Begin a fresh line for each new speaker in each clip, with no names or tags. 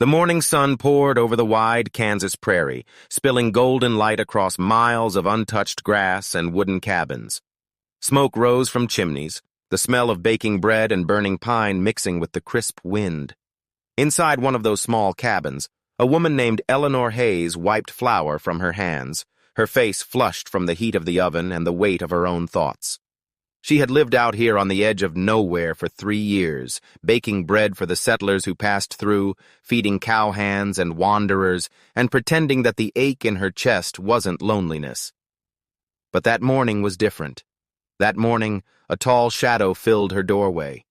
The morning sun poured over the wide Kansas prairie, spilling golden light across miles of untouched grass and wooden cabins. Smoke rose from chimneys, the smell of baking bread and burning pine mixing with the crisp wind. Inside one of those small cabins, a woman named Eleanor Hayes wiped flour from her hands, her face flushed from the heat of the oven and the weight of her own thoughts. She had lived out here on the edge of nowhere for 3 years, baking bread for the settlers who passed through, feeding cowhands and wanderers, and pretending that the ache in her chest wasn't loneliness. But that morning was different. That morning, a tall shadow filled her doorway.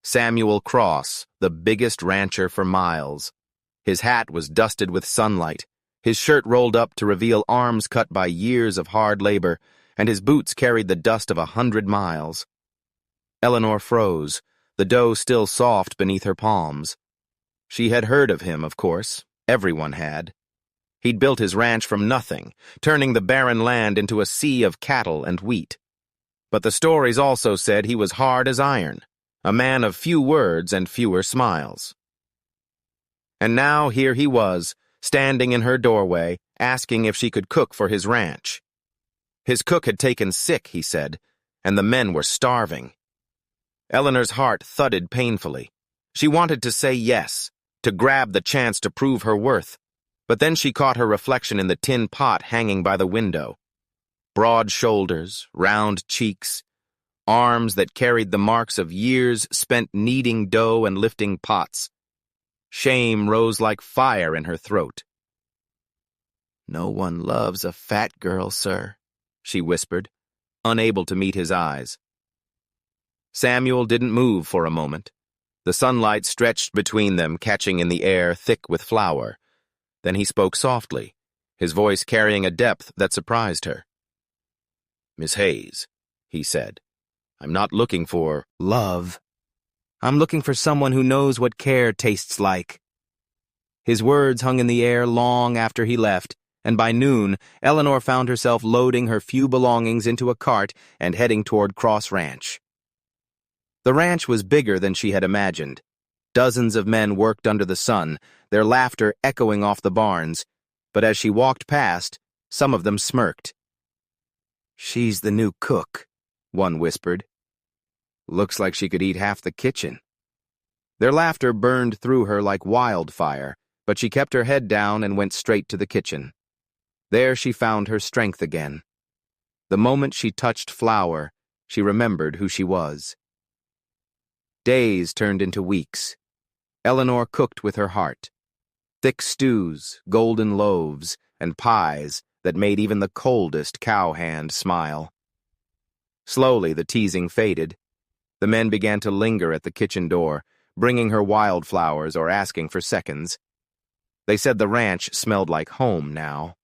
Samuel Cross, the biggest rancher for miles. His hat was dusted with sunlight, his shirt rolled up to reveal arms cut by years of hard labor, and his boots carried the dust of 100 miles. Eleanor froze, the dough still soft beneath her palms. She had heard of him, of course. Everyone had. He'd built his ranch from nothing, turning the barren land into a sea of cattle and wheat. But the stories also said he was hard as iron, a man of few words and fewer smiles. And now here he was, standing in her doorway, asking if she could cook for his ranch. His cook had taken sick, he said, and the men were starving. Eleanor's heart thudded painfully. She wanted to say yes, to grab the chance to prove her worth, but then she caught her reflection in the tin pot hanging by the window. Broad shoulders, round cheeks, arms that carried the marks of years spent kneading dough and lifting pots. Shame rose like fire in her throat. "No one loves a fat girl, sir," she whispered, unable to meet his eyes. Samuel didn't move for a moment. The sunlight stretched between them, catching in the air thick with flour. Then he spoke softly, his voice carrying a depth that surprised her. "Miss Hayes," he said, "I'm not looking for love. I'm looking for someone who knows what care tastes like." His words hung in the air long after he left, and by noon, Eleanor found herself loading her few belongings into a cart and heading toward Cross Ranch. The ranch was bigger than she had imagined. Dozens of men worked under the sun, their laughter echoing off the barns, but as she walked past, some of them smirked. "She's the new cook," one whispered. "Looks like she could eat half the kitchen." Their laughter burned through her like wildfire, but she kept her head down and went straight to the kitchen. There she found her strength again. The moment she touched flour, she remembered who she was. Days turned into weeks. Eleanor cooked with her heart. Thick stews, golden loaves, and pies that made even the coldest cowhand smile. Slowly the teasing faded. The men began to linger at the kitchen door, bringing her wildflowers or asking for seconds. They said the ranch smelled like home now.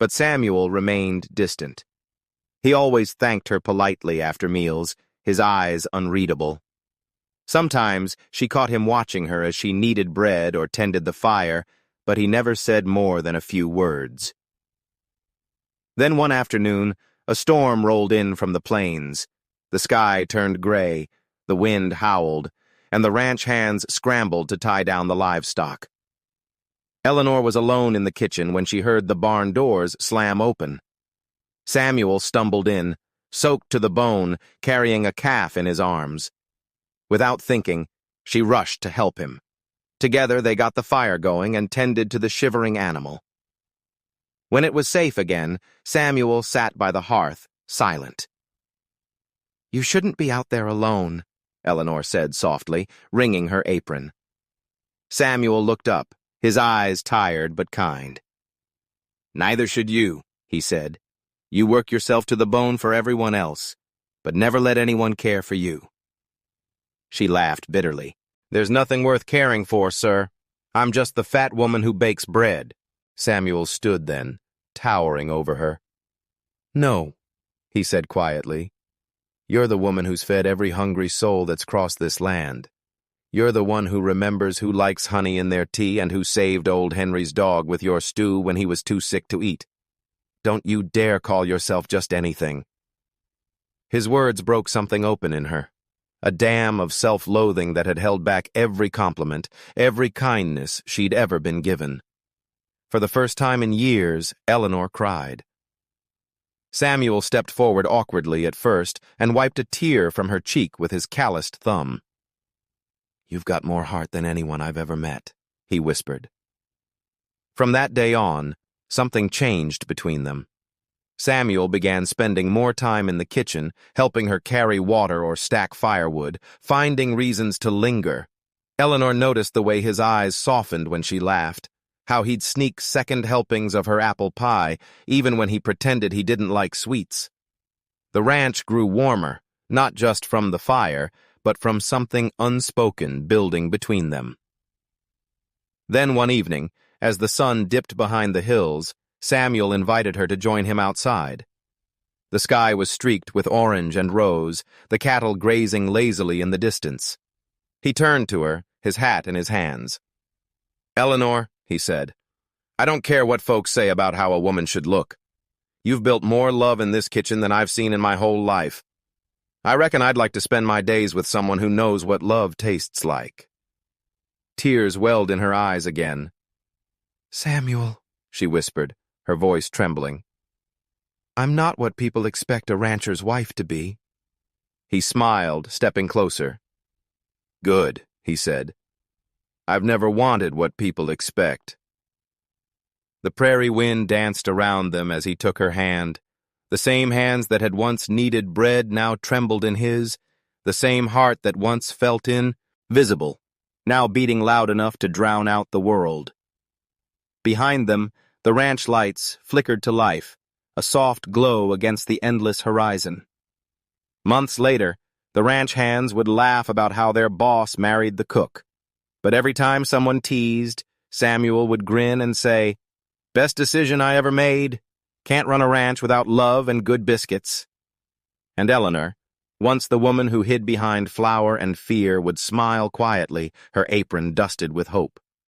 But Samuel remained distant. He always thanked her politely after meals, his eyes unreadable. Sometimes she caught him watching her as she kneaded bread or tended the fire, but he never said more than a few words. Then one afternoon, a storm rolled in from the plains. The sky turned gray, the wind howled, and the ranch hands scrambled to tie down the livestock. Eleanor was alone in the kitchen when she heard the barn doors slam open. Samuel stumbled in, soaked to the bone, carrying a calf in his arms. Without thinking, she rushed to help him. Together they got the fire going and tended to the shivering animal. When it was safe again, Samuel sat by the hearth, silent. "You shouldn't be out there alone," Eleanor said softly, wringing her apron. Samuel looked up, his eyes tired but kind. "Neither should you," he said. "You work yourself to the bone for everyone else, but never let anyone care for you." She laughed bitterly. "There's nothing worth caring for, sir. I'm just the fat woman who bakes bread." Samuel stood then, towering over her. "No," he said quietly. "You're the woman who's fed every hungry soul that's crossed this land. You're the one who remembers who likes honey in their tea and who saved old Henry's dog with your stew when he was too sick to eat. Don't you dare call yourself just anything." His words broke something open in her. a dam of self-loathing that had held back every compliment, every kindness she'd ever been given. For the first time in years, Eleanor cried. Samuel stepped forward awkwardly at first and wiped a tear from her cheek with his calloused thumb. "You've got more heart than anyone I've ever met," he whispered. From that day on, something changed between them. Samuel began spending more time in the kitchen, helping her carry water or stack firewood, finding reasons to linger. Eleanor noticed the way his eyes softened when she laughed, how he'd sneak second helpings of her apple pie, even when he pretended he didn't like sweets. The ranch grew warmer, not just from the fire, but from something unspoken building between them. Then one evening, as the sun dipped behind the hills, Samuel invited her to join him outside. The sky was streaked with orange and rose, the cattle grazing lazily in the distance. He turned to her, his hat in his hands. "Eleanor," he said, "I don't care what folks say about how a woman should look. You've built more love in this kitchen than I've seen in my whole life. I reckon I'd like to spend my days with someone who knows what love tastes like." Tears welled in her eyes again. "Samuel," she whispered, her voice trembling. "I'm not what people expect a rancher's wife to be." He smiled, stepping closer. "Good," he said. "I've never wanted what people expect." The prairie wind danced around them as he took her hand. The same hands that had once kneaded bread now trembled in his, the same heart that once felt invisible, now beating loud enough to drown out the world. Behind them, the ranch lights flickered to life, a soft glow against the endless horizon. Months later, the ranch hands would laugh about how their boss married the cook. But every time someone teased, Samuel would grin and say, "Best decision I ever made. Can't run a ranch without love and good biscuits." And Eleanor, once the woman who hid behind flour and fear, would smile quietly, her apron dusted with hope.